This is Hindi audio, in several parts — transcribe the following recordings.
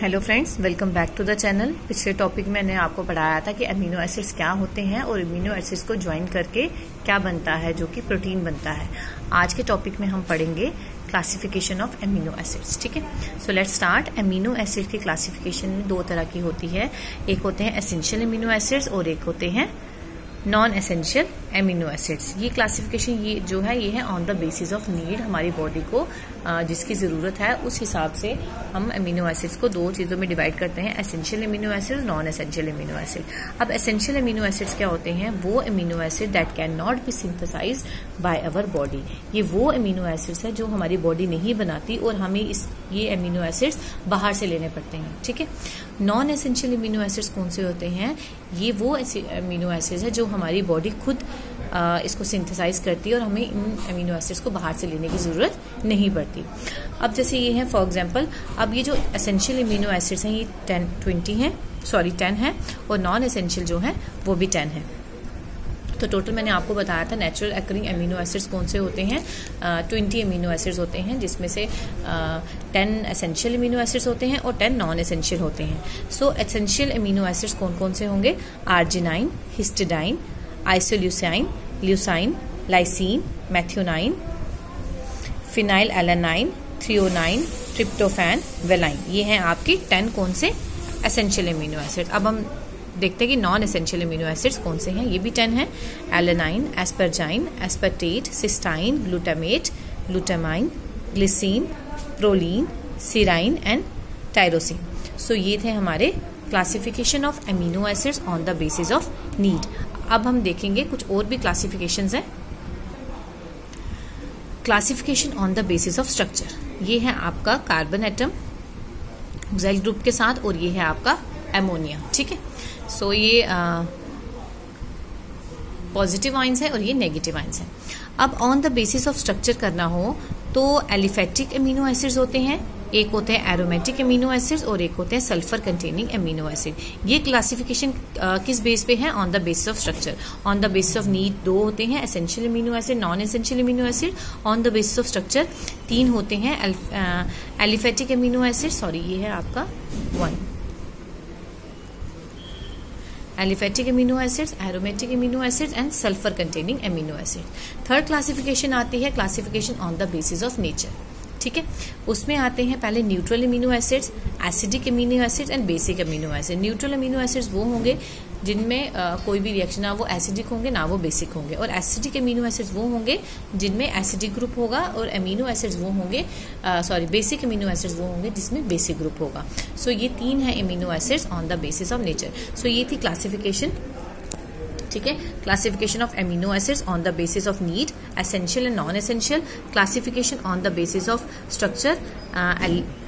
Hello friends, welcome back to the channel. पिछले टॉपिक में मैंने आपको पढ़ाया था कि अमीनो एसिड्स क्या होते हैं और अमीनो एसिड्स को ज्वाइन करके क्या बनता है, जो कि प्रोटीन बनता है। आज के टॉपिक में हम पढ़ेंगे क्लासिफिकेशन ऑफ अमीनो एसिड्स। ठीक है, so let's start. Amino acid की क्लासिफिकेशन दो तरह की होती है, एक होते हैं एसेंशियल अमीनो एसिड्स और एक होते हैं नॉन एसेंशियल एमिनो एसिड्स। ये क्लासिफिकेशन ये जो है ये है on the basis of need. हमारी बॉडी को जिसकी जरूरत है उस हिसाब से हम अमीनो एसिड्स को दो चीजों में डिवाइड करते हैं, essential amino acid, non essential amino acid. अब एसेंशियल एमिनो एसिड्स क्या होते हैं? वो amino acid that can not be synthesised by our body. ये वो एमिनो एसिड्स है जो हमारी बॉडी नहीं बनाती और हमें ये एमिनो एसिड्स बाहर से लेने पड़ते हैं। ठीक है, नॉन एसेंशियल एमिनो एसिड्स कौन से होते हैं? ये वो एमिनो एसिड्स है जो हमारी बॉडी खुद इसको सिंथेसाइज करती है और हमें इन एमिनो एसिड्स को बाहर से लेने की जरूरत नहीं पड़ती। अब जैसे ये है फॉर एग्जांपल, अब ये जो एसेंशियल एमिनो एसिड्स हैं ये 10 है और नॉन एसेंशियल जो है वो भी 10 है। तो टोटल मैंने आपको बताया था नेचुरल अकरिंग एमिनो एसिड्स कौन से होते हैं, 20 एमिनो एसिड्स होते हैं, जिसमें से 10 एसेंशियल एमिनो एसिड्स होते हैं और 10 नॉन एसेंशियल होते हैं। सो एसेंशियल एमिनो एसिड्स कौन कौन से होंगे? Arginine, histidine, isoleucine, leucine, lysine, methionine, phenylalanine, threonine, tryptophan, valine. ये हैं आपकी 10 कौन से एसेंशियल एमिनो एसिड्स। अब हम देखते हैं कि नॉन एसेंशियल एमिनो एसिड्स कौन से हैं। ये भी 10 हैं, alanine, asparagine, aspartate, cysteine, glutamate, glutamine, glycine, proline, serine and tyrosine. So ये थे हमारे classification of amino acids on the basis of need. अब हम देखेंगे कुछ और भी क्लासिफिकेशंस हैं। Classification on the basis of structure. ये है आपका कार्बन एटम ऑक्साइल ग्रुप के साथ और ये है आपका एमोनिया। ठीक है, सो ये पॉजिटिव आयंस है और ये नेगेटिव आयंस है। अब on the basis of structure करना हो तो एलिफेटिक एमिनो एसिड्स होते हैं, एक होते हैं एरोमेटिक एमिनो एसिड्स और एक होते हैं सल्फर कंटेनिंग एमिनो एसिड। ये क्लासिफिकेशन किस बेस पे है? On the basis of structure. On the basis of need 2 होते हैं, essential amino acid, non essential amino acid. On the basis of structure 3 होते हैं, एलिफेटिक एमिनो एसिड, ये है आपका 1, aliphatic amino acids, aromatic amino acids and sulphur containing amino acid. Third classification आती है classification on the basis of nature. ठीक है, उसमें आते हैं पहले neutral amino acids, acidic amino acids and basic amino acid. Neutral amino acids वो होंगे जिनमें कोई भी रिएक्शन ना वो एसिडिक होंगे ना वो बेसिक होंगे, और एसिडिक एमिनो एसिड्स वो होंगे जिनमें एसिडिक ग्रुप होगा, और एमिनो एसिड्स वो होंगे बेसिक एमिनो एसिड्स वो होंगे जिसमें बेसिक ग्रुप होगा। सो ये 3 है amino acids on the basis of nature. So ये थी क्लासिफिकेशन। ठीक है, classification of amino acids on the basis of need, essential and non essential, classification on the basis of structure,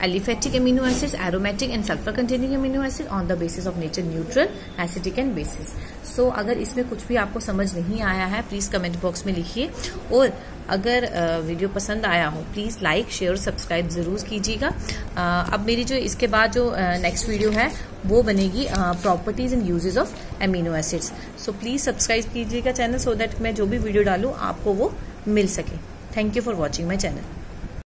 aliphatic amino acids, aromatic and sulphur containing amino acid, on the basis of nature neutral, acidic and basis. So अगर इसमें कुछ भी आपको समझ नहीं आया है प्लीज कमेंट बॉक्स में लिखिए, और अगर वीडियो पसंद आया हो प्लीज लाइक, शेयर और सब्सक्राइब जरूर कीजिएगा। अब मेरी जो इसके बाद जो नेक्स्ट वीडियो है वो बनेगी properties and uses of amino acids. So please subscribe कीजिएगा चैनल, सो दैट मैं जो भी वीडियो डालूं आपको वो मिल सके। Thank you for watching my channel.